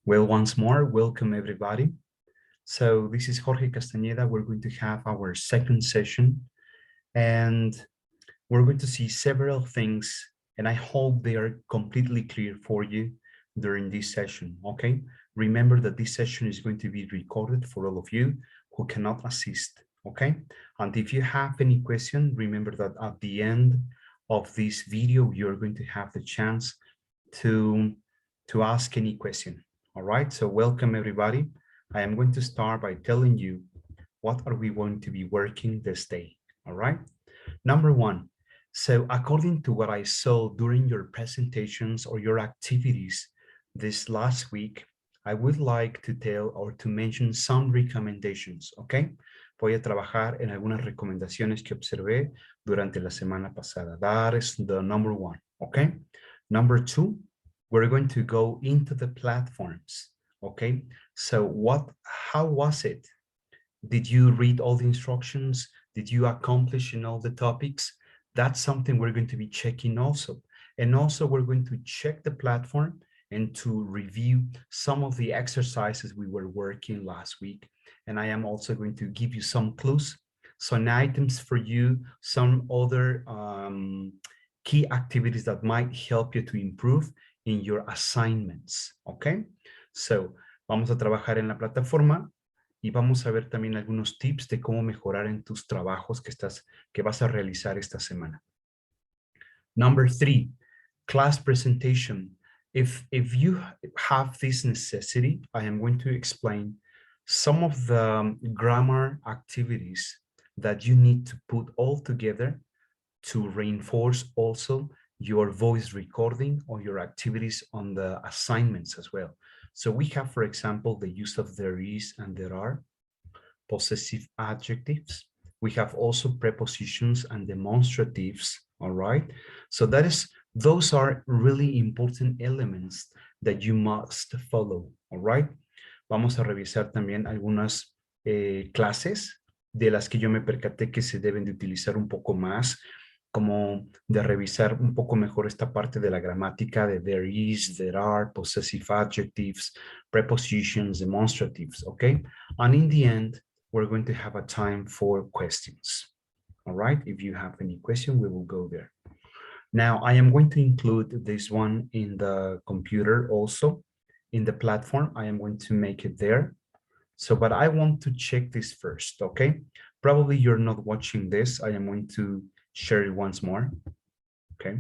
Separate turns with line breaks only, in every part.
Well, once more, welcome everybody. So this is Jorge Castañeda. We're going to have our second session and we're going to see several things and I hope they are completely clear for you during this session, okay? Remember that this session is going to be recorded for all of you who cannot assist, okay? And if you have any question, remember that at the end of this video, you're going to have the chance to ask any question. All right, so welcome everybody. I am going to start by telling you what are we going to be working this day. All right, number one. So according to what I saw during your presentations or your activities this last week, I would like to tell or to mention some recommendations, okay? Voy a trabajar en algunas recomendaciones que observé durante la semana pasada. That is the number one, okay? Number two, we're going to go into the platforms, okay? So how was it? Did you read all the instructions? Did you accomplish in all the topics? That's something we're going to be checking also. And also we're going to check the platform and to review some of the exercises we were working last week. And I am also going to give you some clues, some items for you, some other key activities that might help you to improve in your assignments, okay? So, vamos a trabajar en la plataforma y vamos a ver también algunos tips de cómo mejorar en tus trabajos que vas a realizar esta semana. Number three, class presentation. If you have this necessity, I am going to explain some of the grammar activities that you need to put all together to reinforce also your voice recording or your activities on the assignments as well. So we have, for example, the use of there is and there are, possessive adjectives. We have also prepositions and demonstratives, all right? So those are really important elements that you must follow, all right? Vamos a revisar también algunas clases de las que yo me percaté que se deben de utilizar un poco más, como de revisar un poco mejor esta parte de la gramática de there is, there are, possessive adjectives, prepositions, demonstratives, okay? And in the end, we're going to have a time for questions, all right? If you have any question, we will go there. Now, I am going to include this one in the computer also, in the platform. I am going to make it there. So, but I want to check this first, okay? Probably you're not watching this. I am going to share it once more, okay?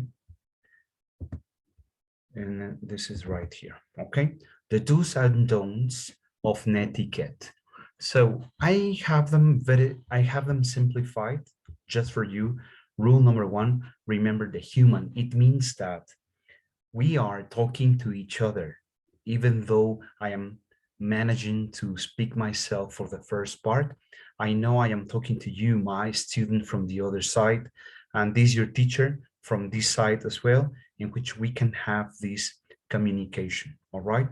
And this is right here, okay? The do's and don'ts of netiquette. So I have them simplified just for you. Rule number one, remember the human. It means that we are talking to each other, even though I am managing to speak myself for the first part. I know I am talking to you, my student from the other side, and this your teacher from this side as well, in which we can have this communication, all right?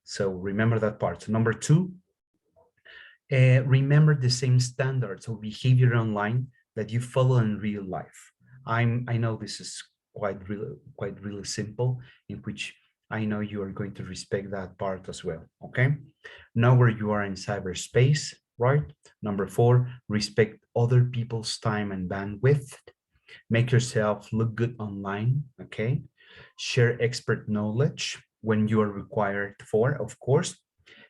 So remember that part. So number two, remember the same standards of behavior online that you follow in real life. I know this is quite really simple, in which I know you are going to respect that part as well, okay? Know where you are in cyberspace, right? Number four, respect other people's time and bandwidth. Make yourself look good online, okay? Share expert knowledge when you are required for, of course.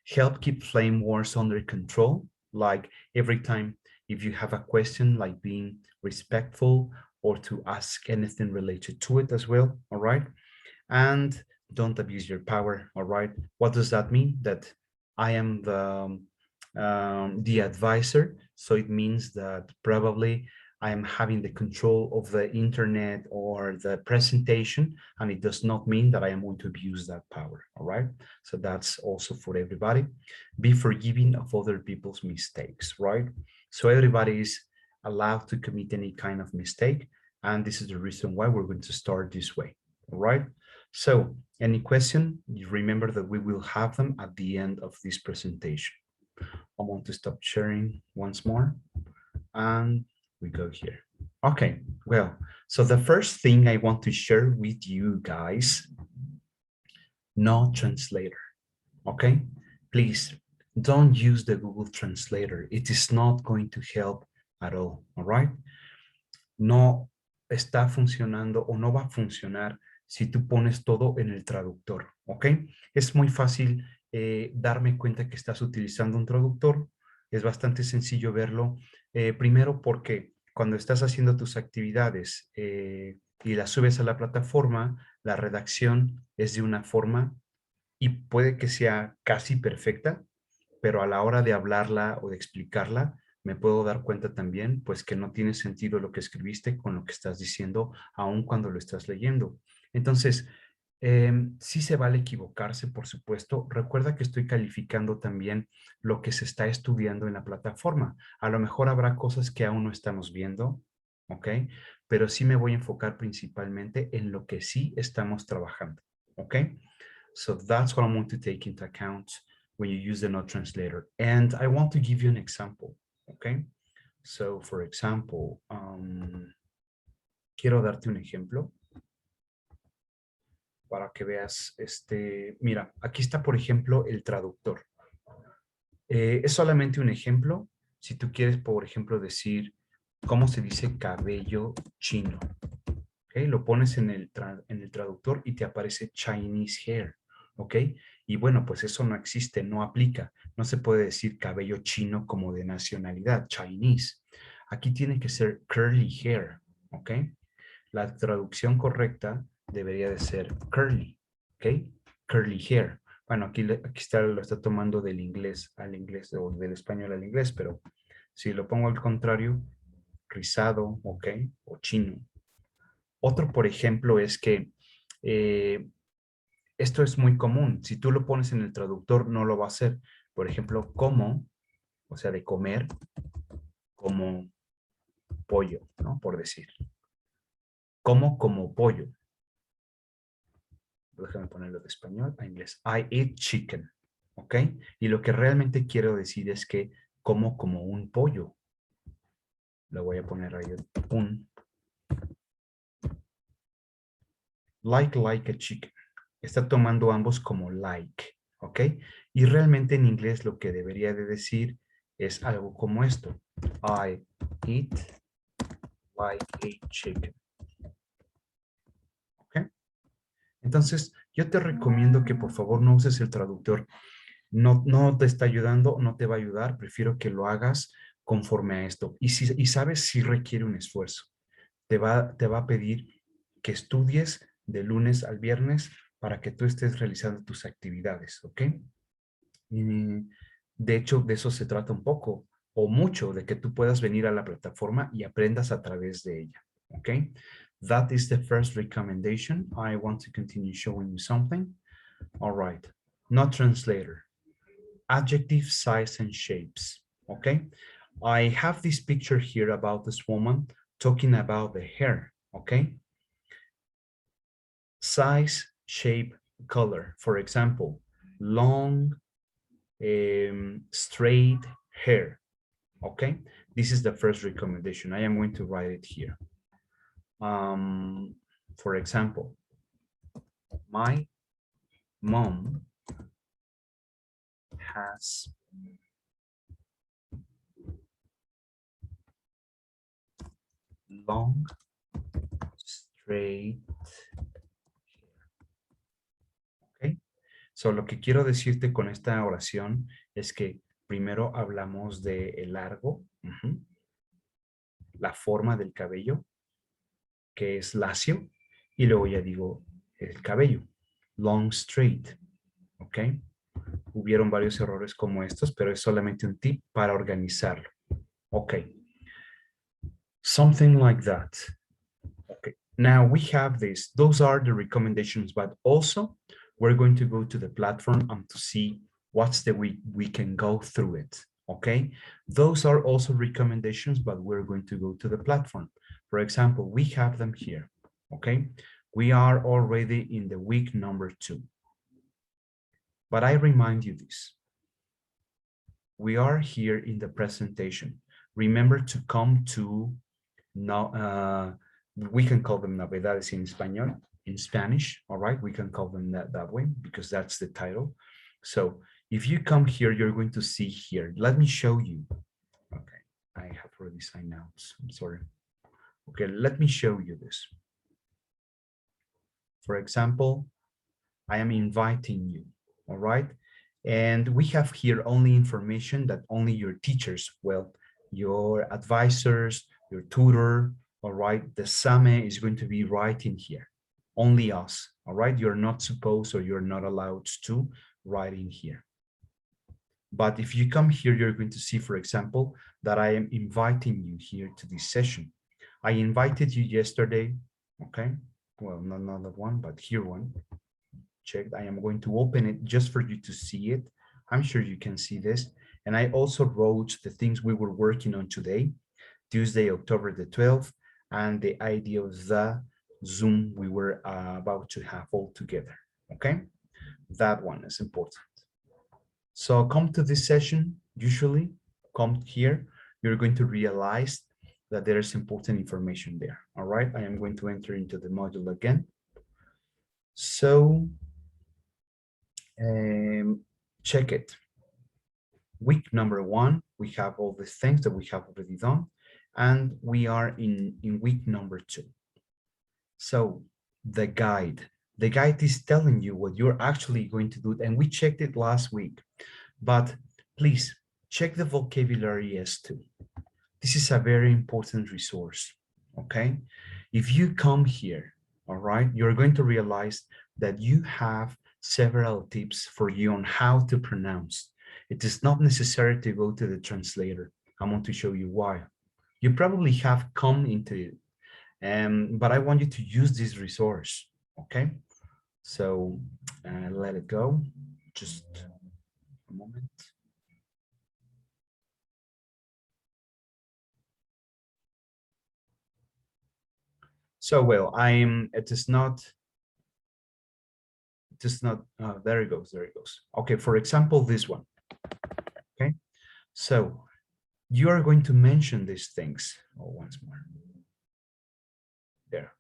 Help keep flame wars under control, like every time if you have a question, like being respectful or to ask anything related to it as well, all right? And don't abuse your power, all right? What does that mean? That I am the advisor, so it means that probably I am having the control of the internet or the presentation, and it does not mean that I am going to abuse that power, all right? So that's also for everybody. Be forgiving of other people's mistakes, right? So everybody is allowed to commit any kind of mistake, and this is the reason why we're going to start this way, all right? So any question, you remember that we will have them at the end of this presentation. I want to stop sharing once more, and we go here. Okay, well, so the first thing I want to share with you guys, no translator, okay? Please don't use the Google Translator. It is not going to help at all right? No está funcionando o no va a funcionar si tú pones todo en el traductor, ¿ok? Es muy fácil darme cuenta que estás utilizando un traductor. Es bastante sencillo verlo. Primero porque cuando estás haciendo tus actividades y las subes a la plataforma, la redacción es de una forma y puede que sea casi perfecta, pero a la hora de hablarla o de explicarla, me puedo dar cuenta también, pues que no tiene sentido lo que escribiste con lo que estás diciendo, aun cuando lo estás leyendo. Entonces, sí se vale equivocarse, por supuesto. Recuerda que estoy calificando también lo que se está estudiando en la plataforma. A lo mejor habrá cosas que aún no estamos viendo, ¿ok? Pero sí me voy a enfocar principalmente en lo que sí estamos trabajando, ¿ok? So that's what I want to take into account when you use the note translator. And I want to give you an example, okay? So for example, quiero darte un ejemplo para que veas, mira, aquí está, por ejemplo, el traductor. Es solamente un ejemplo. Si tú quieres, por ejemplo, decir cómo se dice cabello chino, ¿ok? Lo pones en el traductor y te aparece Chinese hair, ¿ok? Y bueno, pues eso no existe, no aplica. No se puede decir cabello chino como de nacionalidad, Chinese. Aquí tiene que ser curly hair, ¿ok? La traducción correcta debería de ser curly, ¿ok? Curly hair. Bueno, aquí está, lo está tomando del inglés al inglés o del español al inglés, pero si lo pongo al contrario, rizado, ¿ok? O chino. Otro, por ejemplo, es que eh, esto es muy común. Si tú lo pones en el traductor, no lo va a hacer. Por ejemplo, como, o sea, de comer, como pollo, ¿no? Por decir. Como pollo. Déjame ponerlo de español a inglés. I eat chicken, ¿ok? Y lo que realmente quiero decir es que como un pollo. Lo voy a poner ahí un like a chicken. Está tomando ambos como like, ¿ok? Y realmente en inglés lo que debería de decir es algo como esto. I eat like a chicken. ¿Ok? Entonces, yo te recomiendo que por favor no uses el traductor. No te está ayudando, no te va a ayudar. Prefiero que lo hagas conforme a esto. Y sabes si requiere un esfuerzo. Te va a pedir que estudies de lunes al viernes para que tú estés realizando tus actividades, ¿ok? Y de hecho, de eso se trata un poco o mucho, de que tú puedas venir a la plataforma y aprendas a través de ella, ¿ok? That is the first recommendation. I want to continue showing you something. All right. Not translator. Adjective, size, and shapes, okay? I have this picture here about this woman talking about the hair, okay? Size, shape, color. For example, long, straight hair, okay? This is the first recommendation. I am going to write it here. For example, my mom has long, straight, okay? So, lo que quiero decirte con esta oración es que primero hablamos de el largo, la forma del cabello, que es lacio, y luego ya digo el cabello, long straight, ¿ok? Hubieron varios errores como estos, pero es solamente un tip para organizarlo. Ok. Something like that. Okay. Now we have this. Those are the recommendations, but also we're going to go to the platform and to see what's the way we can go through it. Okay. Those are also recommendations, but we're going to go to the platform. For example, we have them here. Okay. We are already in the week number 2. But I remind you this. We are here in the presentation. Remember to come to now, we can call them novedades in español, in Spanish, all right? We can call them that way because that's the title. So if you come here, you're going to see here. Let me show you. Okay, I have already signed out. I'm sorry. Okay, let me show you this. For example, I am inviting you, all right? And we have here only information that only your teachers, well, your advisors, your tutor, all right? The SAME is going to be right in here. Only us, all right? You're not supposed or you're not allowed to write in here. But if you come here, you're going to see, for example, that I am inviting you here to this session. I invited you yesterday, okay? Well, not that one, but here one. Checked. I am going to open it just for you to see it. I'm sure you can see this. And I also wrote the things we were working on today, Tuesday, October the 12th, and the idea of the Zoom we were about to have all together, okay? That one is important. So come to this session, usually come here, you're going to realize that there is important information there, all right? I am going to enter into the module again. So check it. Week number 1, we have all the things that we have already done, and we are in week number 2. So the guide is telling you what you're actually going to do, and we checked it last week, but please check the vocabulary S2. This is a very important resource, okay? If you come here, all right, you're going to realize that you have several tips for you on how to pronounce. It is not necessary to go to the translator. I'm going to show you why. You probably have come into it, but I want you to use this resource, okay? So let it go, just a moment. So, well, it is not, there it goes, Okay, for example, this one, okay? So you are going to mention these things. Oh, once more. There.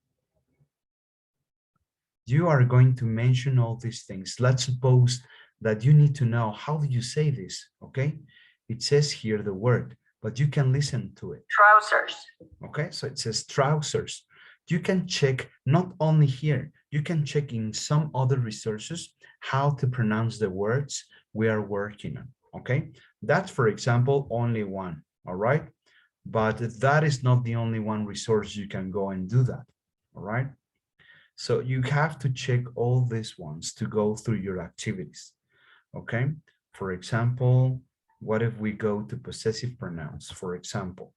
You are going to mention all these things. Let's suppose that you need to know, how do you say this, okay? It says here the word, but you can listen to it.
Trousers.
Okay, so it says trousers. You can check not only here, you can check in some other resources how to pronounce the words we are working on, okay? That's, for example, only one, all right? But that is not the only one resource you can go and do that, all right? So you have to check all these ones to go through your activities, okay? For example, what if we go to possessive pronouns, for example?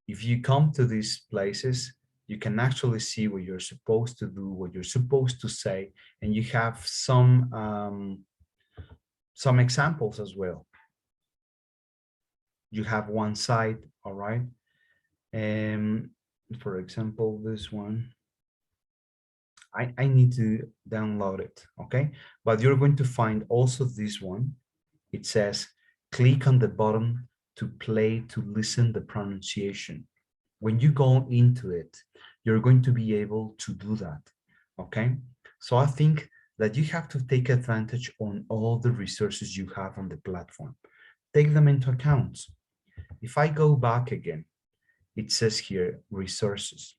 If you come to these places, you can actually see what you're supposed to do, what you're supposed to say, and you have some examples as well. You have one side, all right? For example, this one, I need to download it, okay? But you're going to find also this one. It says, click on the button to play to listen the pronunciation. When you go into it, you're going to be able to do that, okay? So I think that you have to take advantage on all the resources you have on the platform. Take them into account. If I go back again, it says here, resources.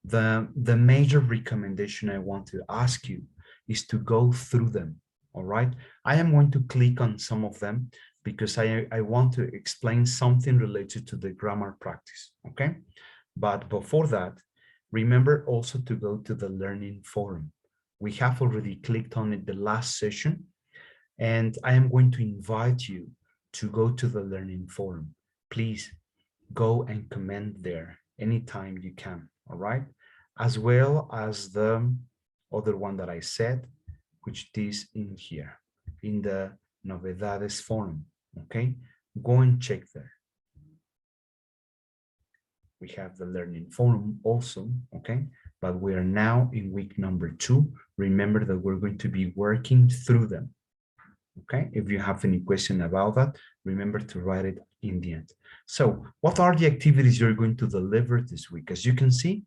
The major recommendation I want to ask you is to go through them, all right? I am going to click on some of them because I want to explain something related to the grammar practice, okay? But before that, remember also to go to the Learning Forum. We have already clicked on it the last session, and I am going to invite you to go to the Learning Forum. Please go and comment there anytime you can, all right? As well as the other one that I said, which is in here, in the Novedades Forum, okay? Go and check there. We have the Learning Forum also, okay? But we are now in week number 2. Remember that we're going to be working through them, okay? If you have any question about that, remember to write it in the end. So what are the activities you're going to deliver this week? As you can see,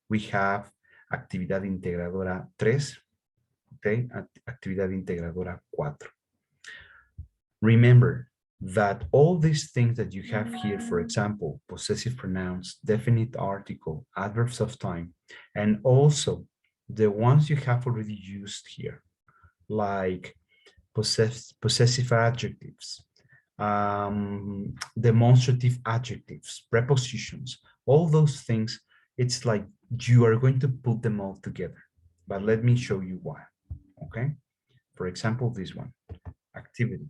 we have actividad integradora 3, okay, actividad integradora 4. Remember that all these things that you have here, for example, possessive pronouns, definite article, adverbs of time, and also the ones you have already used here, like possessive adjectives, demonstrative adjectives, prepositions, all those things, it's like you are going to put them all together. But let me show you why, okay? For example, this one, activity.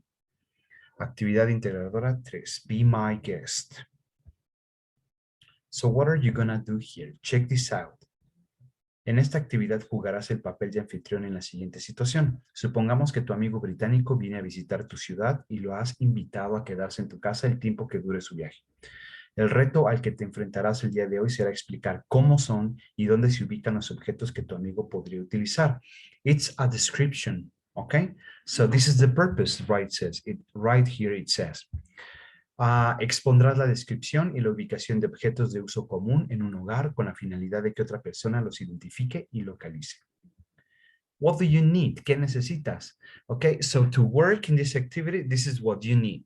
Actividad integradora 3, be my guest. So what are you gonna do here? Check this out. En esta actividad jugarás el papel de anfitrión en la siguiente situación. Supongamos que tu amigo británico viene a visitar tu ciudad y lo has invitado a quedarse en tu casa el tiempo que dure su viaje. El reto al que te enfrentarás el día de hoy será explicar cómo son y dónde se ubican los objetos que tu amigo podría utilizar. It's a description, okay? So this is the purpose, right? Right here it says. Expondrás la descripción y la ubicación de objetos de uso común en un hogar con la finalidad de que otra persona los identifique y localice. What do you need? ¿Qué necesitas? Okay, so to work in this activity, this is what you need.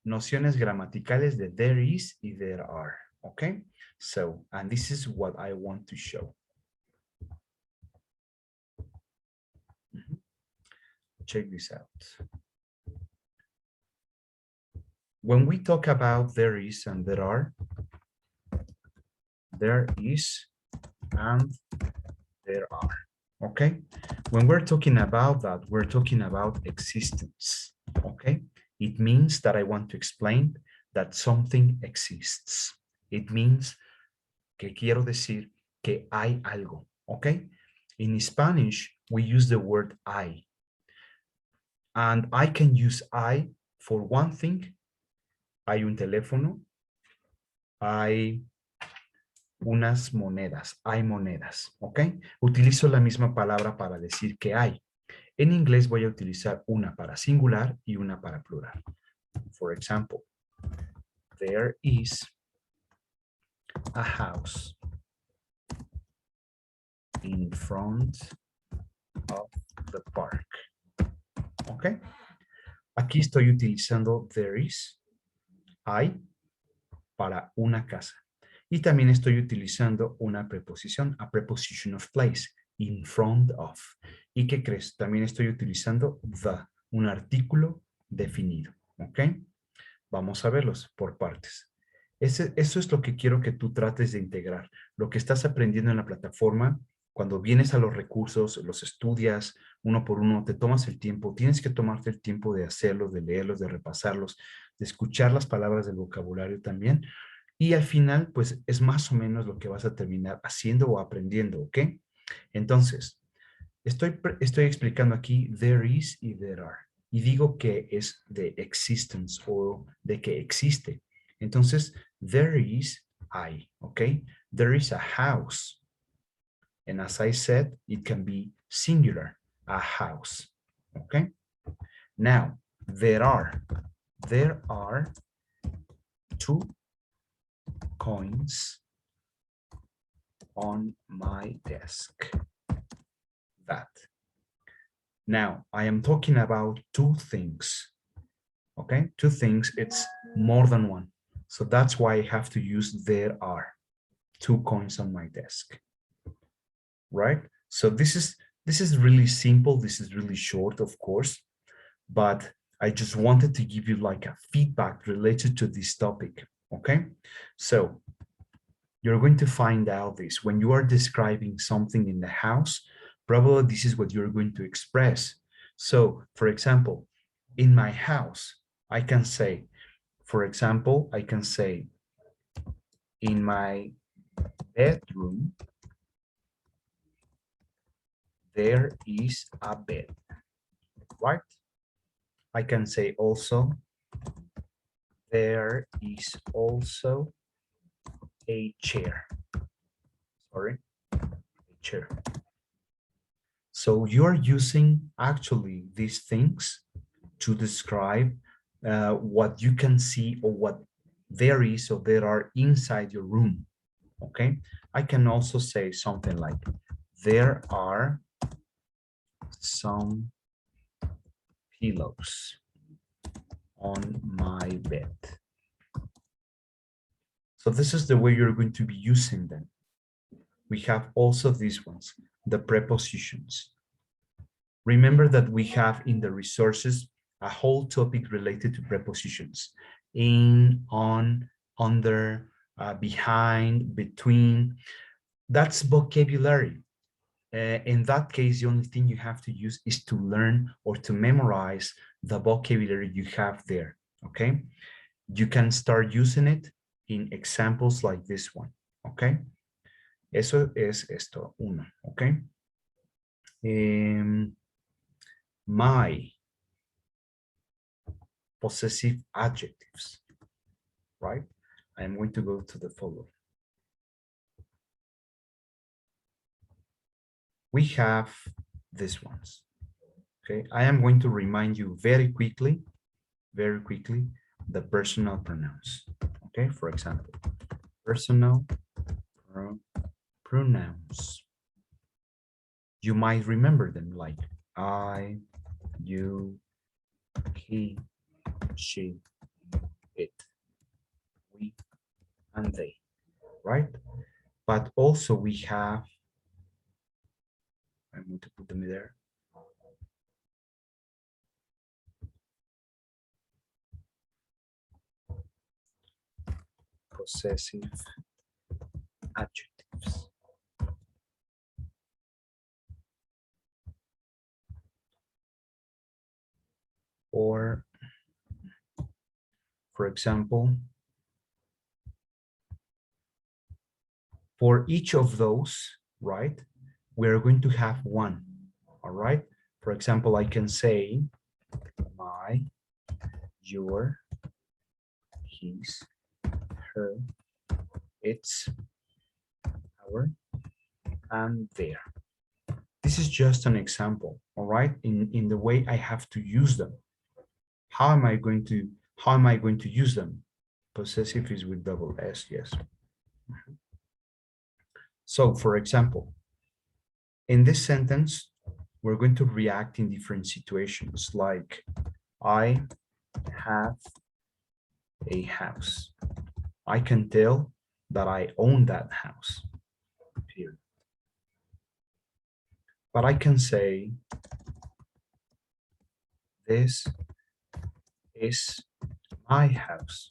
Nociones gramaticales de there is y there are. Okay, so, and this is what I want to show. Check this out. When we talk about there is and there are, there is and there are, okay? When we're talking about that, we're talking about existence, okay? It means that I want to explain that something exists. It means que quiero decir que hay algo, okay? In Spanish, we use the word I. And I can use I for one thing. Hay un teléfono, hay unas monedas, hay monedas, ¿ok? Utilizo la misma palabra para decir que hay. En inglés voy a utilizar una para singular y una para plural. For example, there is a house in front of the park. ¿Ok? Aquí estoy utilizando there is, hay, para una casa. Y también estoy utilizando una preposición, a preposition of place, in front of. ¿Y qué crees? También estoy utilizando the, un artículo definido. ¿Ok? Vamos a verlos por partes. Eso es lo que quiero que tú trates de integrar. Lo que estás aprendiendo en la plataforma, cuando vienes a los recursos, los estudias uno por uno, te tomas el tiempo, tienes que tomarte el tiempo de hacerlos, de leerlos, de repasarlos, de escuchar las palabras del vocabulario también. Y al final, pues es más o menos lo que vas a terminar haciendo o aprendiendo, ¿ok? Entonces, estoy explicando aquí there is y there are. Y digo que es de existence o de que existe. Entonces, there is I, ¿ok? There is a house. And as I said, it can be singular, a house, ¿ok? Now, there are two coins on my desk. That. Now, I am talking about two things, okay? Two things, it's more than one. So that's why I have to use there are two coins on my desk, right? So this is really simple. This is really short, of course, but I just wanted to give you like a feedback related to this topic, okay? So you're going to find out this when you are describing something in the house. Probably this is what you're going to express. So, for example, in my house, I can say, for example, I can say, in my bedroom, there is a bed, right? I can say also, there is also a chair. Sorry, a chair. So you're using actually these things to describe what you can see or what there is or there are inside your room, okay? I can also say something like, There are some pillows on my bed. So this is the way you're going to be using them. We have also these ones, the prepositions. Remember that we have in the resources a whole topic related to prepositions. In, on, under, behind, between. That's vocabulary. In that case, the only thing you have to use is to learn or to memorize the vocabulary you have there, okay? You can start using it in examples like this one, okay? Eso es esto, uno, okay? My possessive adjectives, right? I'm going to go to the following. We have these ones, okay? I am going to remind you very quickly, the personal pronouns, okay? For example, personal pronouns. You might remember them like I, you, he, she, it, we, and they, right? But also we have, I'm going to put them there. Possessive adjectives. Or, for example, for each of those, right, we're going to have one, all right? For example, I can say my, your, his, her, its, our, and their. This is just an example, all right, in the way I have to use them. How am I going to use them? Possessive is with double S, yes. So, for example, in this sentence, we're going to react in different situations, like I have a house. I can tell that I own that house, period. But I can say, this is my house.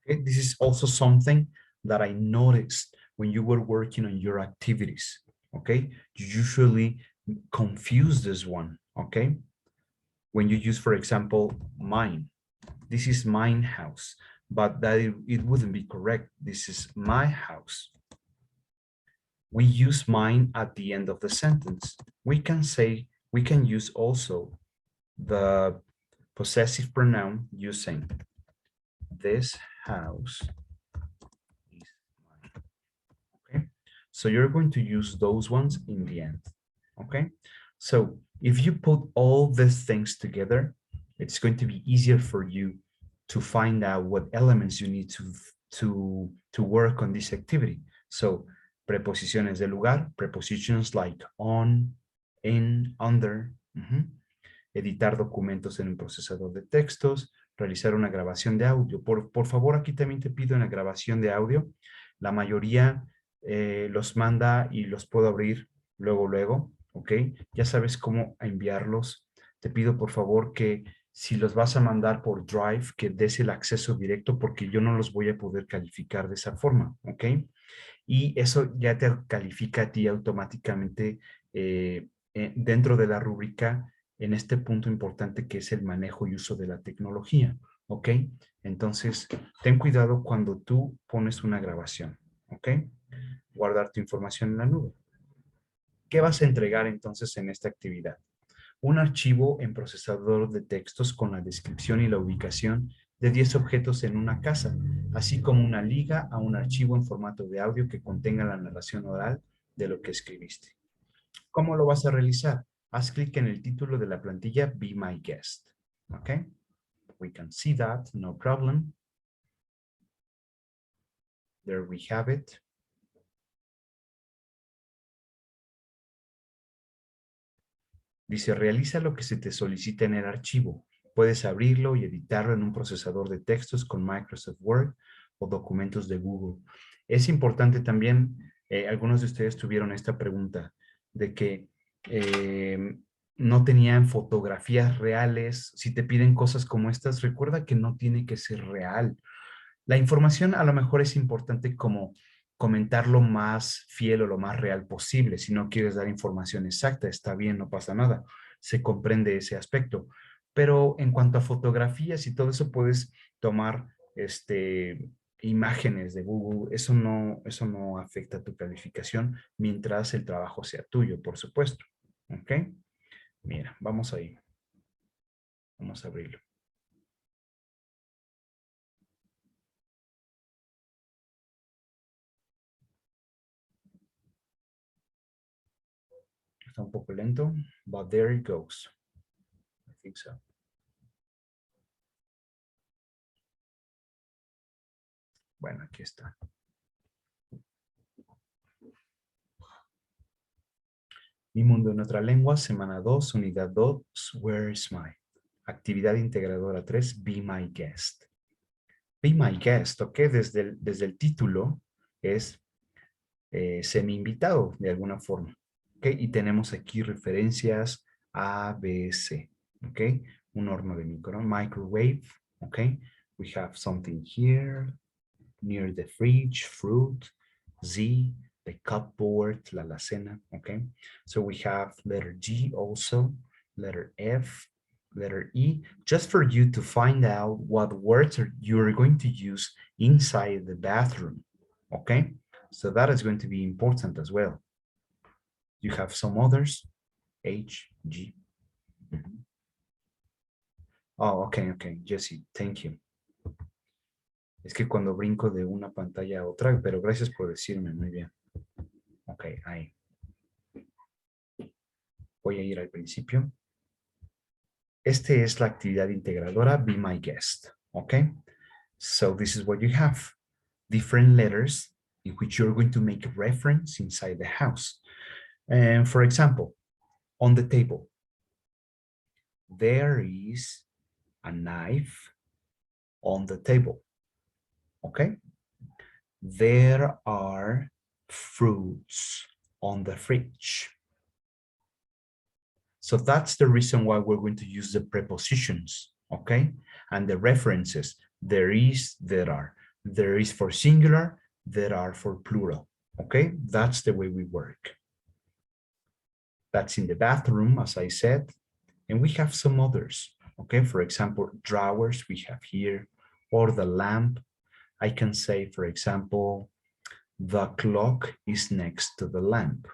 Okay, this is also something that I noticed when you were working on your activities. Okay, you usually confuse this one. Okay, when you use, for example, mine. This is mine house, but that it wouldn't be correct. This is my house. We use mine at the end of the sentence. We can use also the possessive pronoun using this house is mine. Okay, so you're going to use those ones in the end. Okay, so if you put all these things together, it's going to be easier for you to find out what elements you need to work on this activity. So preposiciones de lugar, prepositions like on, in, under, editar documentos en un procesador de textos, realizar una grabación de audio. Por favor, aquí también te pido en la grabación de audio. La mayoría los manda y los puedo abrir luego, ¿ok? Ya sabes cómo enviarlos. Te pido, por favor, que si los vas a mandar por Drive, que des el acceso directo porque yo no los voy a poder calificar de esa forma, ¿ok? Y eso ya te califica a ti automáticamente dentro de la rúbrica en este punto importante que es el manejo y uso de la tecnología, ¿ok? Entonces, ten cuidado cuando tú pones una grabación, ¿ok? Guardar tu información en la nube. ¿Qué vas a entregar entonces en esta actividad? Un archivo en procesador de textos con la descripción y la ubicación de 10 objetos en una casa, así como una liga a un archivo en formato de audio que contenga la narración oral de lo que escribiste. ¿Cómo lo vas a realizar? Haz clic en el título de la plantilla Be My Guest. ¿Ok? We can see that, no problem. There we have it. Dice, realiza lo que se te solicita en el archivo. Puedes abrirlo y editarlo en un procesador de textos con Microsoft Word o documentos de Google. Es importante también, algunos de ustedes tuvieron esta pregunta de que no tenían fotografías reales. Si te piden cosas como estas, recuerda que no tiene que ser real. La información a lo mejor es importante como comentar lo más fiel o lo más real posible. Si no quieres dar información exacta, está bien, no pasa nada. Se comprende ese aspecto. Pero en cuanto a fotografías y todo eso, puedes tomar imágenes de Google. Eso no afecta a tu calificación mientras el trabajo sea tuyo, por supuesto. ¿Ok? Mira, vamos ahí. Vamos a abrirlo. Está un poco lento, but there it goes. I think so. Bueno, aquí está. Mi mundo en otra lengua, semana 2, unidad 2, Where is my? Actividad integradora 3, Be my guest. Be my guest, ¿ok? Desde el título es semi-invitado de alguna forma, ¿ok? Y tenemos aquí referencias A, B, C, ¿ok? Un horno de microwave, ¿ok? We have something here, near the fridge, fruit, Z, the cupboard, la alacena, okay? So we have letter G also, letter F, letter E, just for you to find out what words you're going to use inside the bathroom, okay? So that is going to be important as well. You have some others, H, G. Oh, okay, Jesse, thank you. Es que cuando brinco de una pantalla a otra, pero gracias por decirme, muy bien. Ok, ahí. Voy a ir al principio. Este es la actividad integradora, Be My Guest. Okay, so this is what you have. Different letters in which you're going to make a reference inside the house. And for example, on the table, there is a knife on the table. Okay, there are fruits on the fridge. So that's the reason why we're going to use the prepositions, okay? And the references, there is, there are. There is for singular, there are for plural, okay? That's the way we work. That's in the bathroom, as I said, and we have some others, okay? For example, drawers we have here, or the lamp. I can say, for example, the clock is next to the lamp.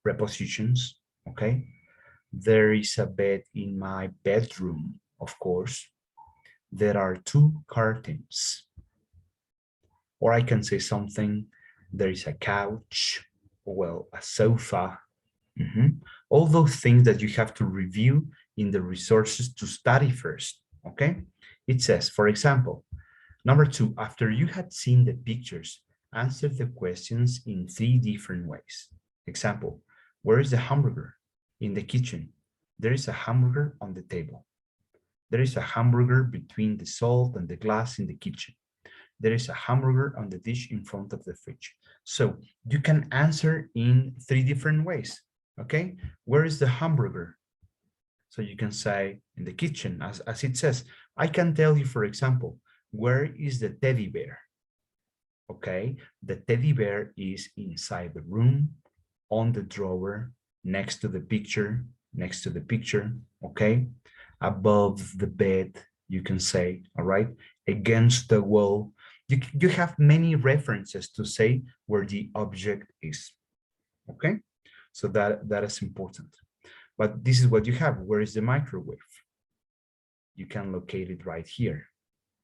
Prepositions, okay? There is a bed in my bedroom, of course. There are 2 curtains. Or I can say something, there is a couch, well, a sofa. All those things that you have to review in the resources to study first, okay? It says, for example, number 2, after you had seen the pictures, answer the questions in 3 different ways. Example, where is the hamburger? In the kitchen. There is a hamburger on the table. There is a hamburger between the salt and the glass in the kitchen. There is a hamburger on the dish in front of the fridge. So you can answer in 3 different ways, okay? Where is the hamburger? So you can say in the kitchen, as it says. I can tell you, for example, where is the teddy bear? Okay, the teddy bear is inside the room, on the drawer, next to the picture, okay? Above the bed, you can say, all right? Against the wall. You have many references to say where the object is, okay? So that is important. But this is what you have. Where is the microwave? You can locate it right here,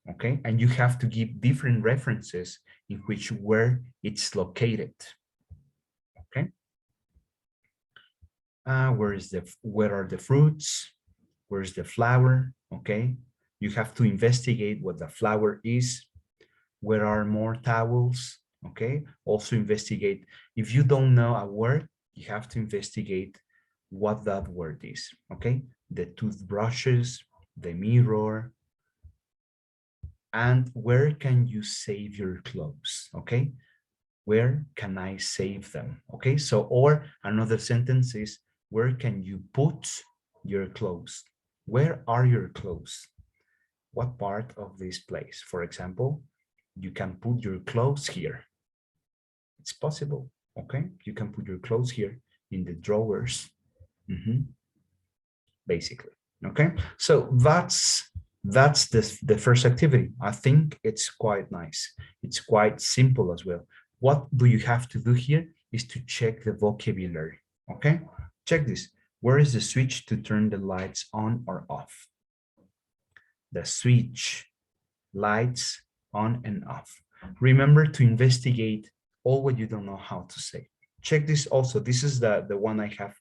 okay? And you have to give different references in which where it's located, okay? Where are the fruits? Where's the flower? Okay, you have to investigate what the flower is. Where are more towels? Okay, also investigate. If you don't know a word, you have to investigate what that word is, okay? The toothbrushes, the mirror, and where can you save your clothes, okay? Where can I save them, okay? So, or another sentence is, where can you put your clothes? Where are your clothes? What part of this place? For example, you can put your clothes here. It's possible, okay? You can put your clothes here in the drawers, basically, okay? So that's the first activity. I think it's quite nice. It's quite simple as well. What do you have to do here is to check the vocabulary, okay? Check this. Where is the switch to turn the lights on or off? The switch, lights on and off. Remember to investigate all what you don't know how to say. Check this also. This is the one I have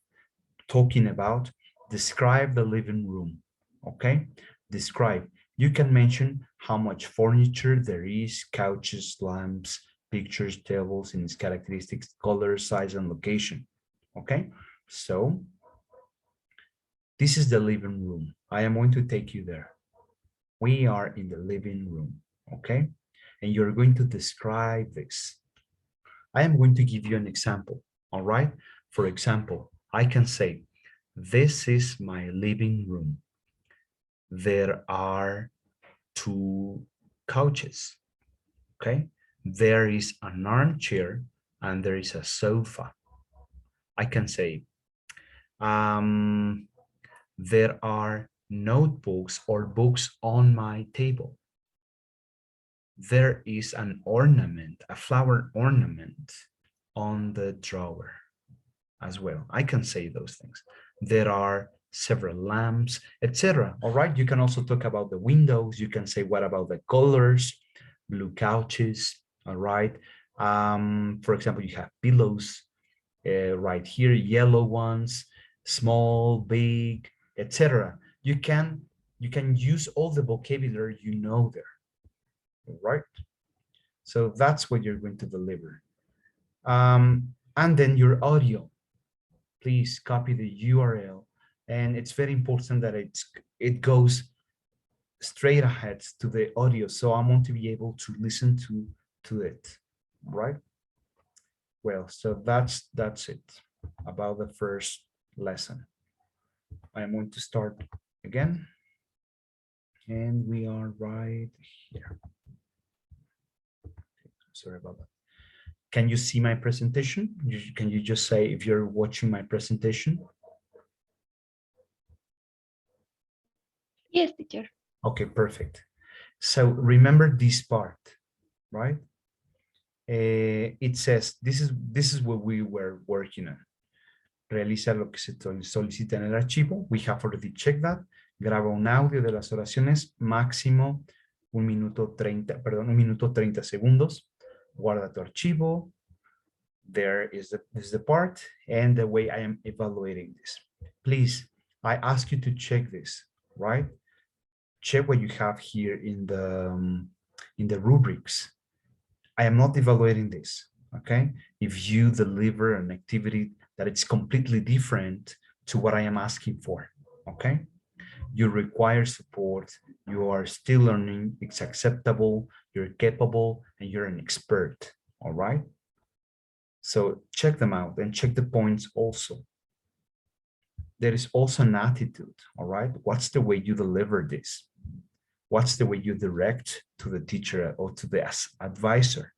talking about. Describe the living room, okay? Describe. You can mention how much furniture there is, couches, lamps, pictures, tables, and its characteristics, color, size, and location, okay? So this is the living room. I am going to take you there. We are in the living room, okay? And you're going to describe this. I am going to give you an example, all right? For example, I can say, this is my living room. There are 2 couches, okay? There is an armchair and there is a sofa. I can say, there are notebooks or books on my table. There is an ornament, a flower ornament on the drawer as well. I can say those things. There are several lamps, etc. All right. You can also talk about the windows. You can say, what about the colors? Blue couches. All right. For example, you have pillows right here, yellow ones, small, big, etc. You can use all the vocabulary you know there. All right. So that's what you're going to deliver. And then your audio. Please copy the URL. And it's very important that it goes straight ahead to the audio. So I want to be able to listen to it, right? Well, so that's it about the first lesson. I'm going to start again. And we are right here. Sorry about that. Can you see my presentation? Can you just say if you're watching my presentation?
Yes, teacher.
Okay, perfect. So remember this part, right? It says, this is what we were working on. Realiza lo que se solicita en el archivo. We have already checked that. Graba un audio de las oraciones, máximo 1 minuto 30, perdón, 1 minuto 30 segundos. Guarda tu archivo. There is the part and the way I am evaluating this. Please, I ask you to check this, right? Check what you have here in the rubrics. I am not evaluating this, okay? If you deliver an activity that it's completely different to what I am asking for, okay? You require support, you are still learning, it's acceptable, you're capable, and you're an expert, all right? So check them out and check the points also. There is also an attitude, all right? What's the way you deliver this? What's the way you direct to the teacher or to the advisor?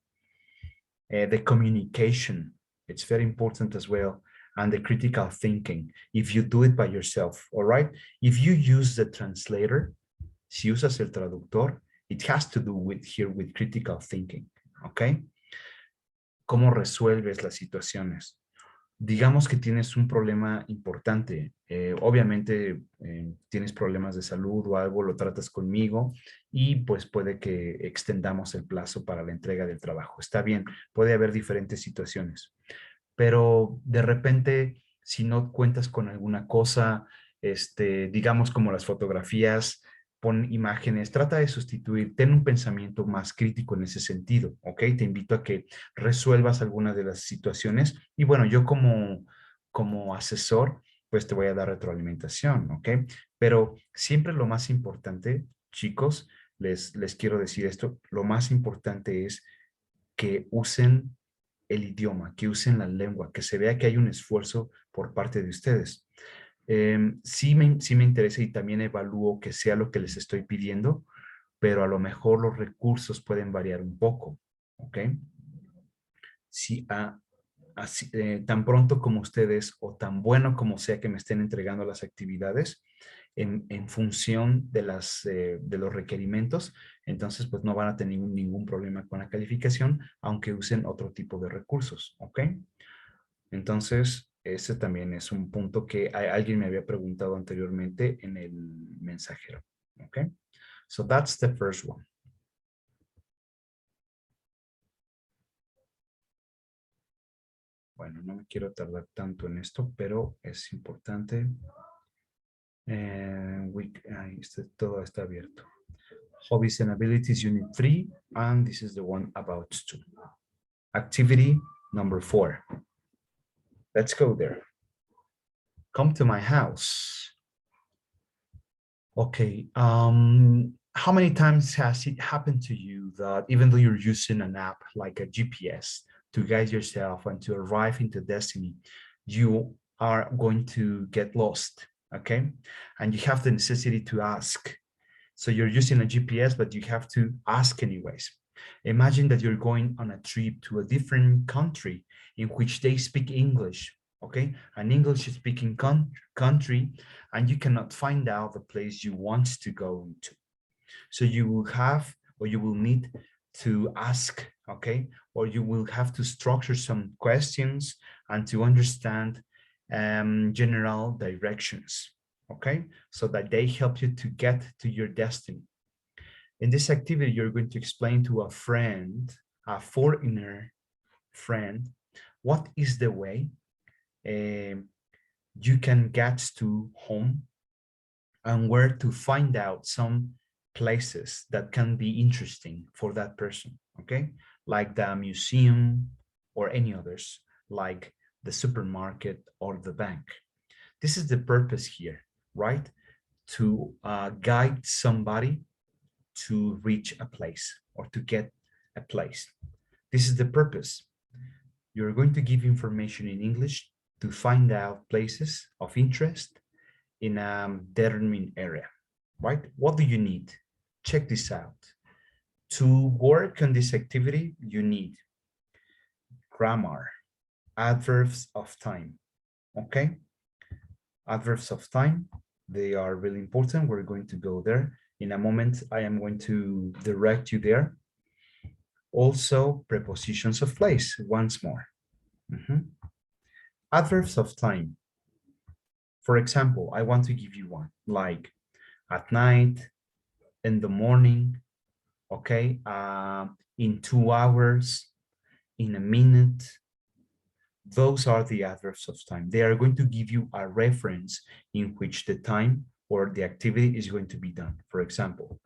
The communication, it's very important as well. And the critical thinking, if you do it by yourself, all right? If you use the translator, si usas el traductor, it has to do with critical thinking, okay? ¿Cómo resuelves las situaciones? Digamos que tienes un problema importante, obviamente tienes problemas de salud o algo, lo tratas conmigo y pues puede que extendamos el plazo para la entrega del trabajo. Está bien, puede haber diferentes situaciones, pero de repente si no cuentas con alguna cosa, digamos como las fotografías, pon imágenes, trata de sustituir, ten un pensamiento más crítico en ese sentido, ¿ok? Te invito a que resuelvas algunas de las situaciones y bueno, yo como asesor pues te voy a dar retroalimentación, ¿ok? Pero siempre lo más importante, chicos, les quiero decir esto, lo más importante es que usen el idioma, que usen la lengua, que se vea que hay un esfuerzo por parte de ustedes. Sí me interesa y también evalúo que sea lo que les estoy pidiendo, pero a lo mejor los recursos pueden variar un poco, ¿ok? Si así, tan pronto como ustedes o tan bueno como sea que me estén entregando las actividades en función de, de los requerimientos, entonces pues no van a tener ningún problema con la calificación, aunque usen otro tipo de recursos, ¿ok? Entonces, ese también es un punto que alguien me había preguntado anteriormente en el mensajero, ¿ok? So that's the first one. Bueno, no me quiero tardar tanto en esto, pero es importante. Todo está abierto. Hobbies and Abilities Unit 3, and this is the one about to. Activity number 4. Let's go there. Come to my house. Okay, how many times has it happened to you that even though you're using an app like a GPS to guide yourself and to arrive into destiny, you are going to get lost, okay? And you have the necessity to ask. So you're using a GPS, but you have to ask anyways. Imagine that you're going on a trip to a different country in which they speak English, okay? An English-speaking country, and you cannot find out the place you want to go into. So you will have, or you will need to ask, okay? Or you will have to structure some questions and to understand general directions, okay? So that they help you to get to your destiny. In this activity, you're going to explain to a friend, a foreigner friend, what is the way you can get to home and where to find out some places that can be interesting for that person, okay? Like the museum or any others, like the supermarket or the bank. This is the purpose here, right? To guide somebody to reach a place or to get a place. This is the purpose. You're going to give information in English to find out places of interest in a determined area, right? What do you need? Check this out. To work on this activity, you need grammar, adverbs of time, okay? Adverbs of time, they are really important. We're going to go there. In a moment, I am going to direct you there. Also, prepositions of place, once more. Adverbs of time. For example, I want to give you one, like at night, in the morning, okay, in 2 hours, in a minute. Those are the adverbs of time. They are going to give you a reference in which the time or the activity is going to be done. For example,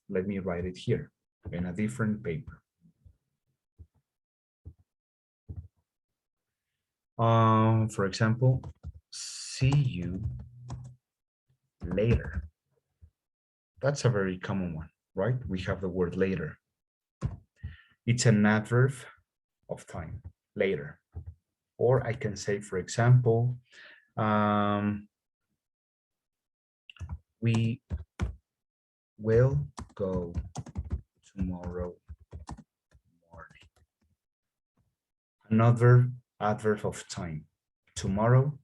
let me write it here in a different paper. For example, see you later. That's a very common one, right? We have the word later. It's an adverb of time, later. Or I can say, for example, we will go tomorrow morning. Another adverb of time, tomorrow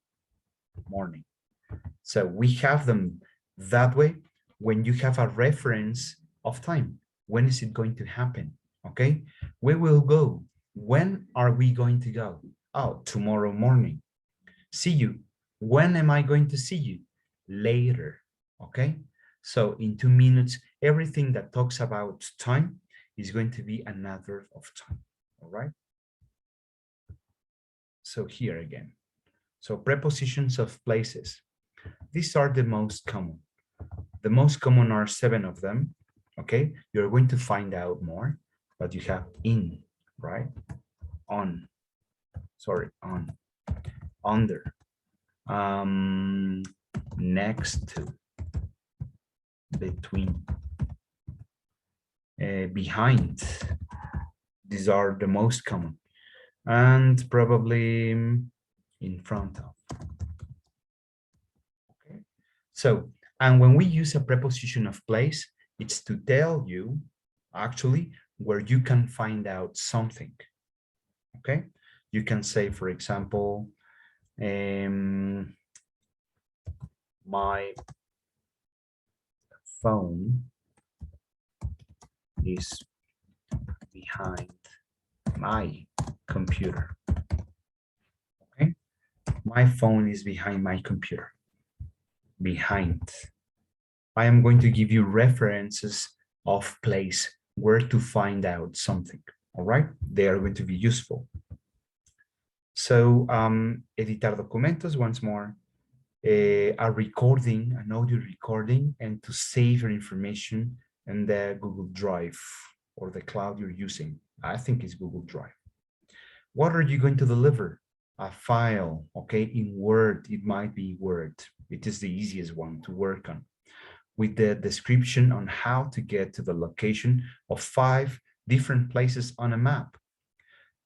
morning. So we have them that way when you have a reference of time. When is it going to happen? Okay, we will go. When are we going to go? Oh, tomorrow morning. See you. When am I going to see you? Later. Okay, so in 2 minutes, everything that talks about time is going to be an adverb of time. All right. So here again. So prepositions of places. These are the most common. The most common are 7 of them. Okay, you're going to find out more, but you have in, right? On, sorry, on, under, next to, between, behind. These are the most common. And probably in front of. Okay. So, and when we use a preposition of place, it's to tell you actually where you can find out something. Okay. You can say, for example, my phone is behind my computer. Okay. My phone is behind my computer. Behind. I am going to give you references of place where to find out something. All right. They are going to be useful. So editar documentos once more, a recording, an audio recording, and to save your information in the Google Drive or the cloud you're using. I think it's Google Drive. What are you going to deliver? A file, okay, in Word. It might be Word. It is the easiest one to work on, with the description on how to get to the location of 5 different places on a map.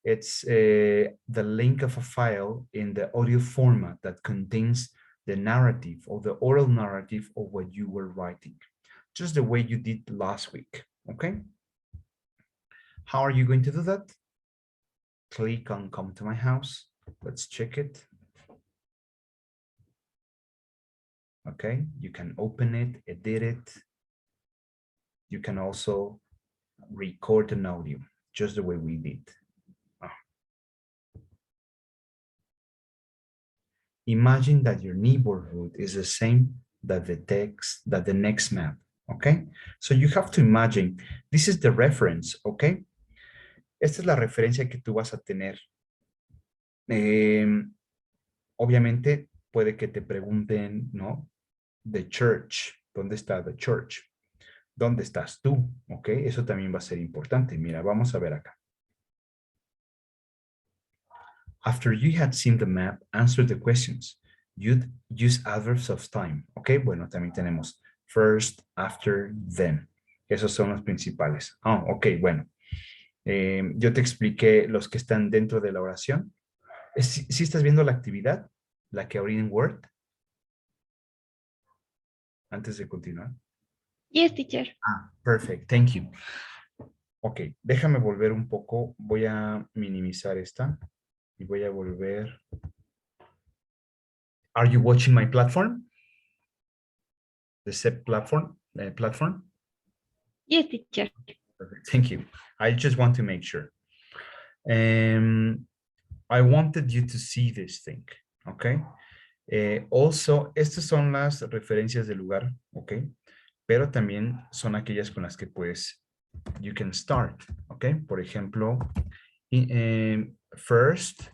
It's the link of a file in the audio format that contains the narrative or the oral narrative of what you were writing, just the way you did last week, okay? How are you going to do that? Click on Come to My House. Let's check it. Okay, you can open it, edit it. You can also record an audio, just the way we did. Imagine that your neighborhood is the same that the next map, okay? So you have to imagine, this is the reference, okay? Esta es la referencia que tú vas a tener. Obviamente puede que te pregunten, ¿no? The church, ¿dónde está the church? ¿Dónde estás tú? ¿Ok? Eso también va a ser importante. Mira, vamos a ver acá. After you had seen the map, answer the questions. You'd use adverbs of time. ¿Ok? Bueno, también tenemos first, after, then. Esos son los principales. Ah, ok, bueno. Yo te expliqué los que están dentro de la oración. ¿Sí estás viendo la actividad? La que abrí en Word. Antes de continuar.
Yes, teacher.
Ah, perfect. Thank you. Ok, déjame volver un poco. Voy a minimizar esta y voy a volver. Are you watching my platform? The SEP platform?
Yes, teacher.
Perfect. Thank you. I just want to make sure. I wanted you to see this thing, okay? Also, estas son las referencias del lugar, ok? Pero también son aquellas con las que pues you can start, ok? Por ejemplo, first,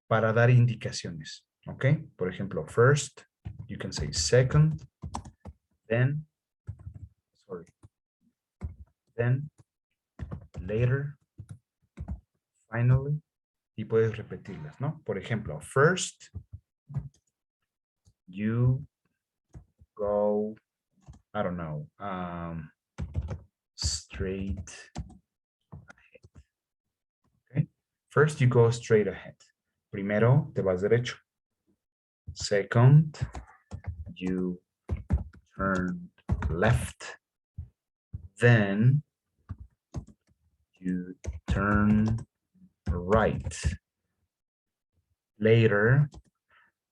para dar indicaciones, ok? Por ejemplo, first, you can say second, then, sorry, then, later, finally, y puedes repetirlas, ¿no? Por ejemplo, first, you go, I don't know, straight ahead. Okay. First, you go straight ahead. Primero, te vas derecho. Second, you turn left. Then, you turn right. Later,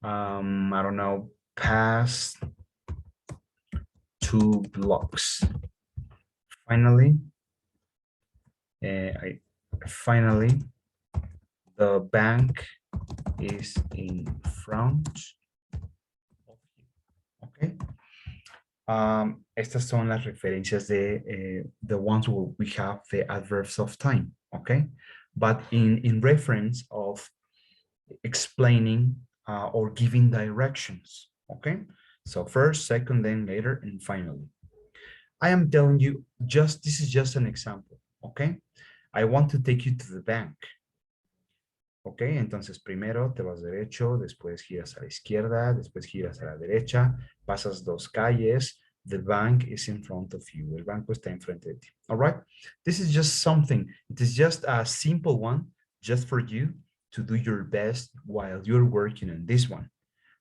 I don't know, past 2 blocks. Finally, the bank is in front of you. Okay. Estas son las referencias de the ones where we have the adverbs of time. Okay. But in reference of explaining or giving directions. Okay. So first, second, then later, and finally. I am telling you, this is just an example, okay? I want to take you to the bank. Ok, entonces primero te vas derecho, después giras a la izquierda, después giras a la derecha, pasas 2 calles, the bank is in front of you, el banco está enfrente de ti. All right, this is just something, it is just a simple one, just for you to do your best while you're working on this one.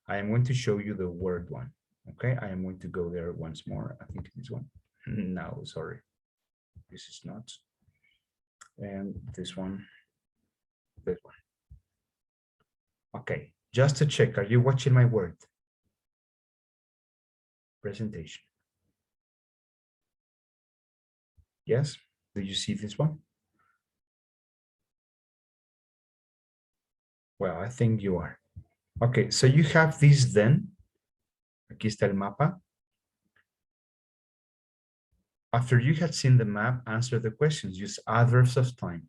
I am going to show you the word one. Okay, I am going to go there once more. I think this one. No, sorry, this is not. And this one, this one. Okay, just to check, are you watching my word? Presentation. Yes, do you see this one? Well, I think you are. Okay, so you have this then. Aquí está el mapa. After you had seen the map, answer the questions. Use adverbs of time.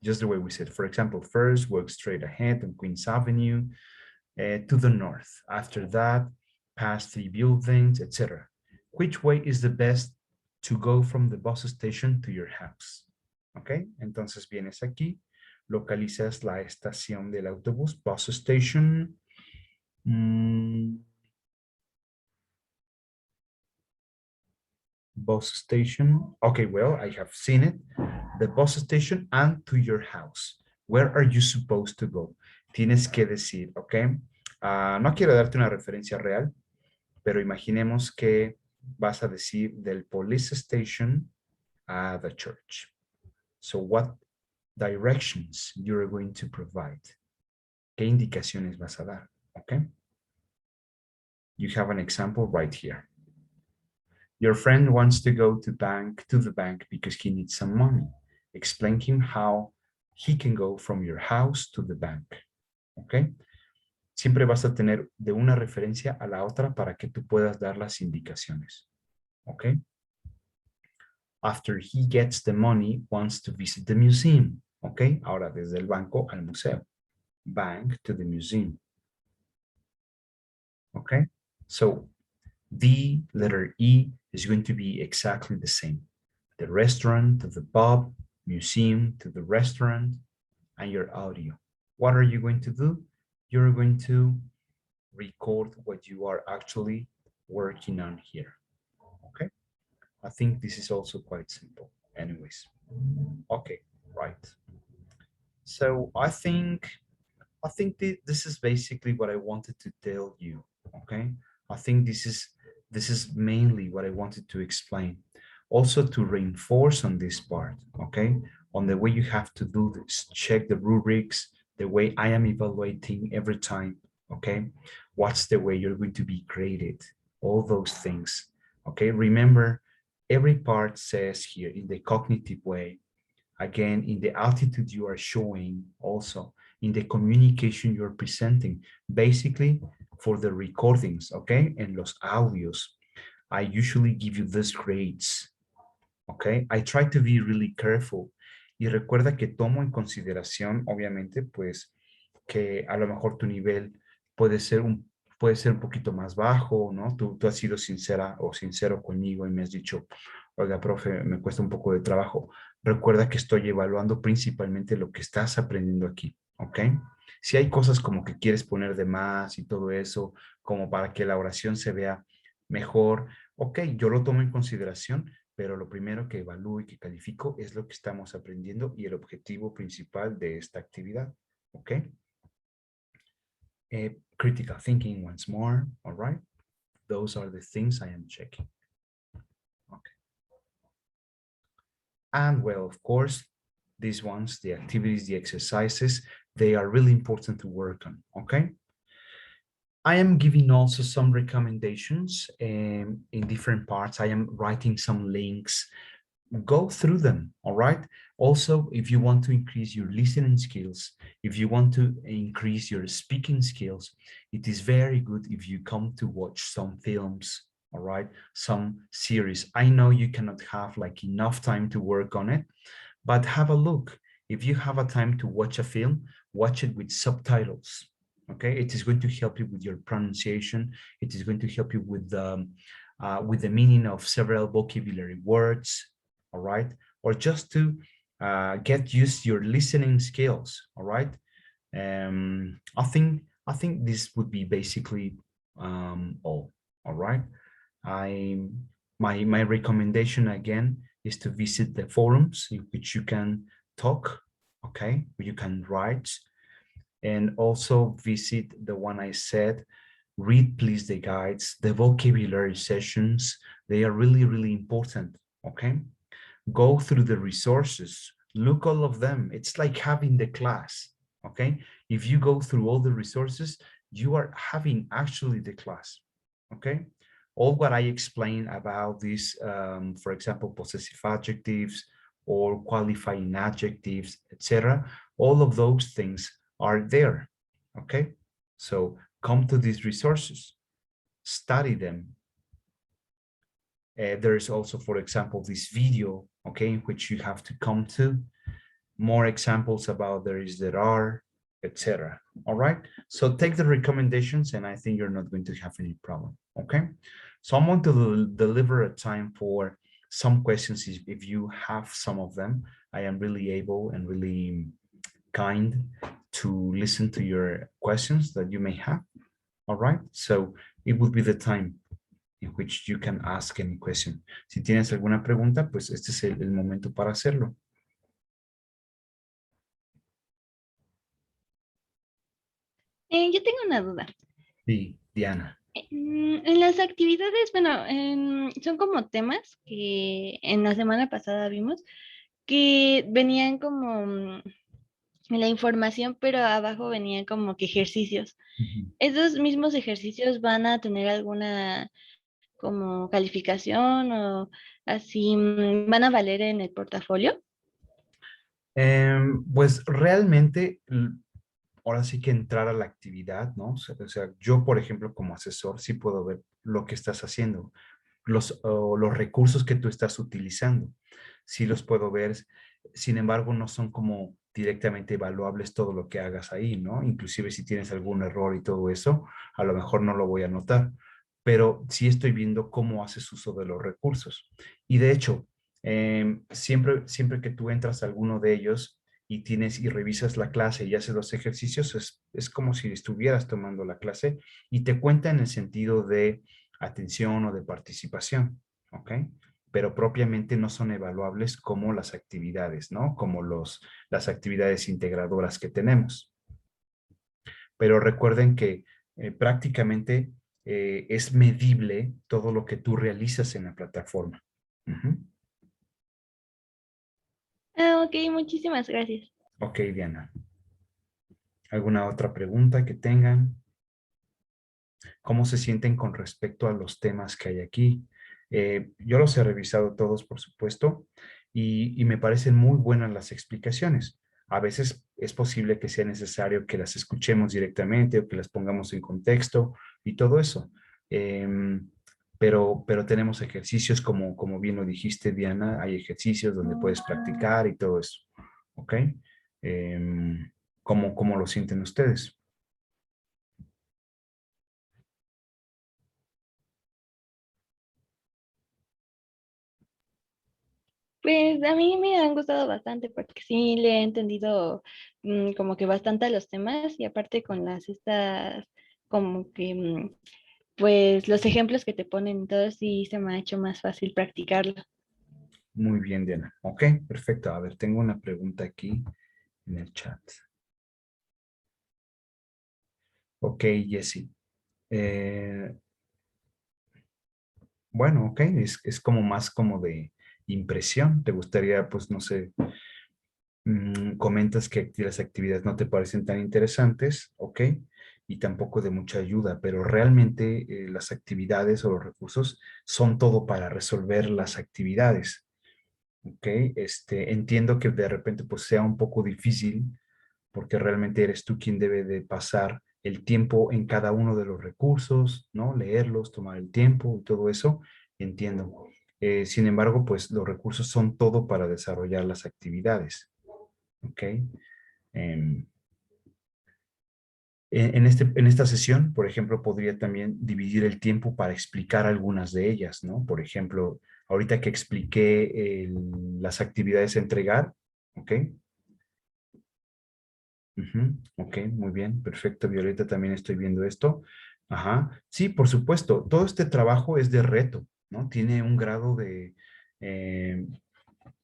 Just the way we said. For example, first, walk straight ahead on Queens Avenue to the north. After that, pass 3 buildings, etc. Which way is the best to go from the bus station to your house? Ok, entonces vienes aquí, localizas la estación del autobús, bus station. Bus station. Okay, well, I have seen it. The bus station and to your house. Where are you supposed to go? Tienes que decir, ok. No quiero darte una referencia real, pero imaginemos que vas a decir del police station a the church. So what directions you're going to provide? ¿Qué indicaciones vas a dar? Okay. You have an example right here. Your friend wants to go to the bank because he needs some money. Explain him how he can go from your house to the bank. Okay. Siempre vas a tener de una referencia a la otra para que tú puedas dar las indicaciones. Okay. After he gets the money, wants to visit the museum. Okay. Ahora desde el banco al museo. Bank to the museum. Okay. So the letter E is going to be exactly the same. The restaurant to the pub, museum to the restaurant, and your audio. What are you going to do? You're going to record what you are actually working on here. Okay. I think this is also quite simple. Anyways. Okay, right. So I think this is basically what I wanted to tell you. Okay. I think this is mainly what I wanted to explain. Also to reinforce on this part, okay, on the way you have to do this, check the rubrics, the way I am evaluating every time, okay, what's the way you're going to be graded, all those things, okay. Remember, every part says here in the cognitive way, again, in the attitude you are showing, also in the communication you're presenting, basically for the recordings, okay, and los audios, I usually give you these grades. Okay, I try to be really careful. Y recuerda que tomo en consideración, obviamente, pues, que a lo mejor tu nivel puede ser un poquito más bajo, ¿no? Tú has sido sincera o sincero conmigo y me has dicho, oiga, profe, me cuesta un poco de trabajo. Recuerda que estoy evaluando principalmente lo que estás aprendiendo aquí, ¿ok? Si hay cosas como que quieres poner de más y todo eso, como para que la oración se vea mejor, ok, yo lo tomo en consideración, pero lo primero que evalúo y que califico es lo que estamos aprendiendo y el objetivo principal de esta actividad, ¿ok? Critical thinking once more, all right? Those are the things I am checking. Okay. And well, of course, these ones, the activities, the exercises, they are really important to work on, okay? I am giving also some recommendations in different parts. I am writing some links. Go through them, all right? Also, if you want to increase your listening skills, if you want to increase your speaking skills, it is very good if you come to watch some films, all right? Some series. I know you cannot have like enough time to work on it, but have a look. If you have a time to watch a film, watch it with subtitles. Okay, it is going to help you with your pronunciation. It is going to help you with the meaning of several vocabulary words. All right, or just to get used to your listening skills. All right, I think this would be basically all. All right. I my recommendation again is to visit the forums in which you can talk, okay, you can write, and also visit the one I said. Read please the guides, the vocabulary sessions. They are really, really important. Okay. Go through the resources, look all of them. It's like having the class. Okay. If you go through all the resources, you are having actually the class. Okay. All what I explained about this, for example, possessive adjectives or qualifying adjectives, etc., all of those things are there. Okay. So come to these resources, study them. There is also, for example, this video, okay, in which you have to come to more examples about there is, there are, etc. All right. So take the recommendations, and I think you're not going to have any problem. Okay. So I'm going to deliver a time for some questions. If you have some of them, I am really able and really kind to listen to your questions that you may have. All right. So it would be the time in which you can ask any question. Si tienes alguna pregunta, pues este es el momento para hacerlo.
Yo tengo una duda.
Sí, Diana.
En las actividades, bueno, son como temas que en la semana pasada vimos que venían como la información, pero abajo venían como que ejercicios.
Ujú.
¿Esos mismos ejercicios van a tener alguna como calificación o así van a valer en el portafolio?
Pues realmente, ahora sí que entrar a la actividad, ¿no? O sea, yo, por ejemplo, como asesor, sí puedo ver lo que estás haciendo, los recursos que tú estás utilizando. Sí los puedo ver. Sin embargo, no son como directamente evaluables todo lo que hagas ahí, ¿no? Inclusive si tienes algún error y todo eso, a lo mejor no lo voy a notar, pero sí estoy viendo cómo haces uso de los recursos. Y de hecho, siempre que tú entras a alguno de ellos y tienes y revisas la clase y haces los ejercicios, es como si estuvieras tomando la clase y te cuenta en el sentido de atención o de participación, ¿ok? Pero propiamente no son evaluables como las actividades, ¿no? Como las actividades integradoras que tenemos. Pero recuerden que prácticamente es medible todo lo que tú realizas en la plataforma. Ujú.
Ah, ok, muchísimas gracias.
Ok, Diana. ¿Alguna otra pregunta que tengan? ¿Cómo se sienten con respecto a los temas que hay aquí? Yo los he revisado todos, por supuesto, y me parecen muy buenas las explicaciones. A veces es posible que sea necesario que las escuchemos directamente o que las pongamos en contexto y todo eso. Pero tenemos ejercicios como bien lo dijiste, Diana, hay ejercicios donde puedes practicar y todo eso. ¿Ok? ¿Cómo lo sienten ustedes?
Pues a mí me han gustado bastante porque sí le he entendido como que bastante a los temas y aparte con las estas como que pues los ejemplos que te ponen y todo sí se me ha hecho más fácil practicarlo.
Muy bien, Diana. Ok, perfecto. A ver, tengo una pregunta aquí en el chat. Ok, Jessie. Eh, bueno, ok, es como más como de impresión. ¿Te gustaría, pues, no sé, comentas que las actividades no te parecen tan interesantes, ok, y tampoco de mucha ayuda, pero realmente las actividades o los recursos son todo para resolver las actividades, ok? Entiendo que de repente pues sea un poco difícil porque realmente eres tú quien debe de pasar el tiempo en cada uno de los recursos, ¿no? Leerlos, tomar el tiempo y todo eso, entiendo. Sin embargo, pues los recursos son todo para desarrollar las actividades, ¿ok? Em, en esta sesión, por ejemplo, podría también dividir el tiempo para explicar algunas de ellas, ¿no? Por ejemplo, ahorita que expliqué las actividades a entregar, ¿ok? Ujú, ok, muy bien, perfecto, Violeta, también estoy viendo esto. Ajá, sí, por supuesto, todo este trabajo es de reto, ¿no? Tiene un grado de eh,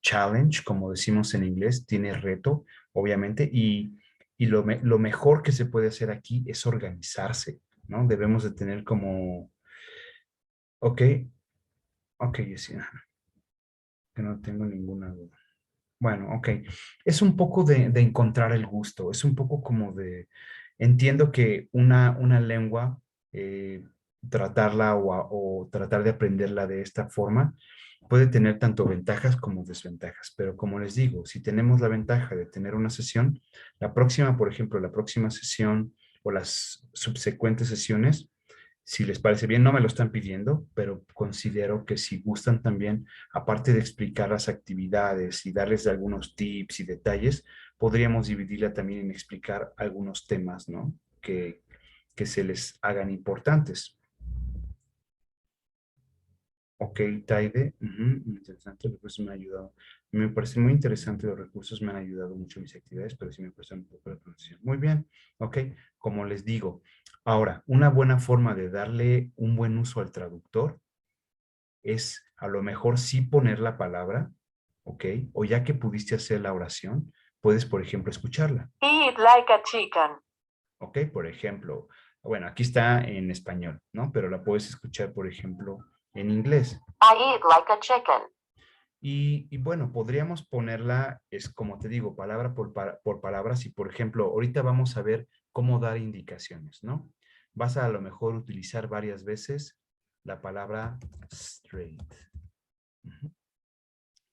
challenge, como decimos en inglés, tiene reto, obviamente, y lo mejor que se puede hacer aquí es organizarse, ¿no? Debemos de tener como, ok, ok, sí, que no tengo ninguna duda. Bueno, ok. Es un poco de encontrar el gusto, es un poco como de, entiendo que una lengua, eh, tratarla o tratar de aprenderla de esta forma, puede tener tanto ventajas como desventajas, pero como les digo, si tenemos la ventaja de tener una sesión, la próxima, por ejemplo, la próxima sesión o las subsecuentes sesiones, si les parece bien, no me lo están pidiendo, pero considero que si gustan también, aparte de explicar las actividades y darles algunos tips y detalles, podríamos dividirla también en explicar algunos temas, ¿no? Que se les hagan importantes. Ok, Taide, interesante, los recursos me han ayudado. Me parece muy interesante, los recursos me han ayudado mucho en mis actividades, pero sí me cuesta un poco la pronunciación. Muy bien, ok, como les digo. Ahora, una buena forma de darle un buen uso al traductor es a lo mejor sí poner la palabra, ok, o ya que pudiste hacer la oración, puedes, por ejemplo, escucharla. Eat like a chicken. Ok, por ejemplo, bueno, aquí está en español, ¿no? Pero la puedes escuchar, por ejemplo, en inglés. I eat like a chicken. Y bueno, podríamos ponerla, es como te digo, palabra por palabra. Si, por ejemplo, ahorita vamos a ver cómo dar indicaciones, ¿no? Vas a lo mejor utilizar varias veces la palabra straight. Ujú.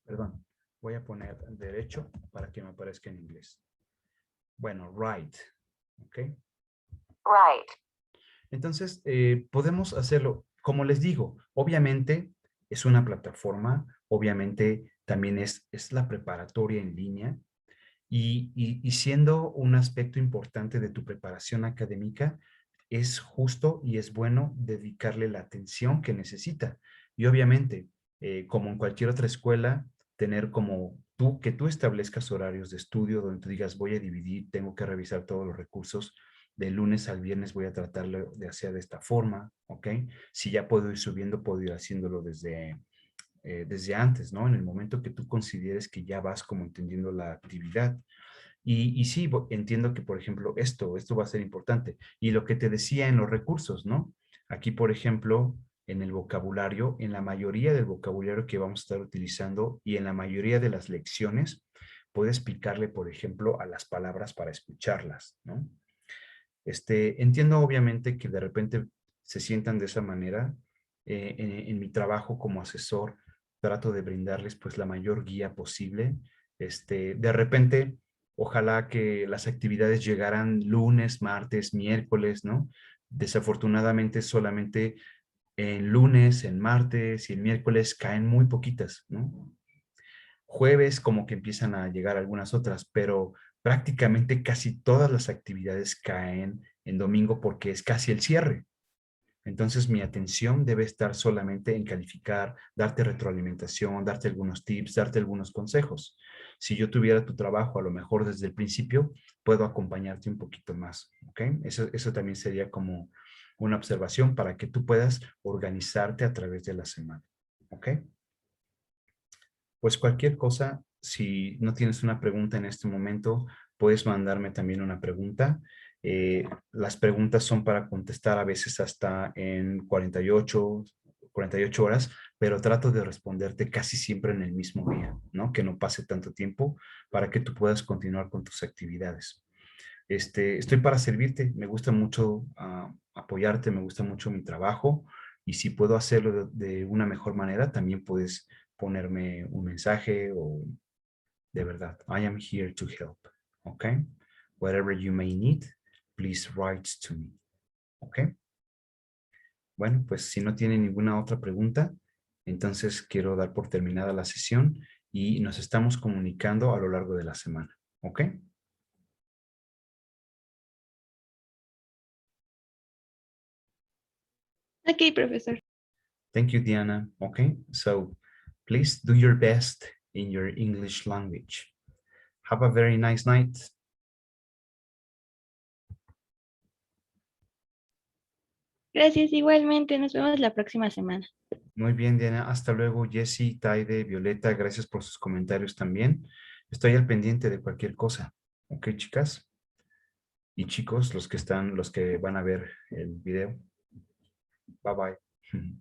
Perdón, voy a poner derecho para que me aparezca en inglés. Bueno, right, ¿ok? Right. Entonces, podemos hacerlo, como les digo, obviamente es una plataforma, obviamente también es la preparatoria en línea y siendo un aspecto importante de tu preparación académica, es justo y es bueno dedicarle la atención que necesita. Y obviamente, como en cualquier otra escuela, tener como tú, que tú establezcas horarios de estudio donde tú digas, voy a dividir, tengo que revisar todos los recursos, de lunes al viernes voy a tratarlo de hacer de esta forma, ¿ok? Si ya puedo ir subiendo, puedo ir haciéndolo desde antes, ¿no? En el momento que tú consideres que ya vas como entendiendo la actividad. Y sí, entiendo que, por ejemplo, esto va a ser importante. Y lo que te decía en los recursos, ¿no? Aquí, por ejemplo, en el vocabulario, en la mayoría del vocabulario que vamos a estar utilizando y en la mayoría de las lecciones, puedes picarle, por ejemplo, a las palabras para escucharlas, ¿no? Entiendo obviamente que de repente se sientan de esa manera. En mi trabajo como asesor, trato de brindarles pues la mayor guía posible. De repente, ojalá que las actividades llegaran lunes, martes, miércoles, ¿no? Desafortunadamente solamente en lunes, en martes y en miércoles caen muy poquitas, ¿no? Jueves como que empiezan a llegar algunas otras, pero prácticamente casi todas las actividades caen en domingo porque es casi el cierre. Entonces mi atención debe estar solamente en calificar, darte retroalimentación, darte algunos tips, darte algunos consejos. Si yo tuviera tu trabajo a lo mejor desde el principio, puedo acompañarte un poquito más, ¿ok? Eso también sería como una observación para que tú puedas organizarte a través de la semana, ¿ok? Pues cualquier cosa, si no tienes una pregunta en este momento, puedes mandarme también una pregunta. Las preguntas son para contestar a veces hasta en 48 horas, pero trato de responderte casi siempre en el mismo día, ¿no? Que no pase tanto tiempo para que tú puedas continuar con tus actividades. Estoy para servirte, me gusta mucho apoyarte, me gusta mucho mi trabajo y si puedo hacerlo de una mejor manera, también puedes ponerme un mensaje o de verdad, I am here to help, ¿ok? Whatever you may need, please write to me, ¿ok? Bueno, pues si no tiene ninguna otra pregunta, entonces quiero dar por terminada la sesión y nos estamos comunicando a lo largo de la semana, ¿ok?
Ok, profesor.
Thank you, Diana. Okay, so please do your best in your English language. Have a very nice night.
Gracias igualmente. Nos vemos la próxima semana.
Muy bien, Diana. Hasta luego, Jessy, Taide, Violeta. Gracias por sus comentarios también. Estoy al pendiente de cualquier cosa. Ok, chicas y chicos, los que van a ver el video. Bye bye.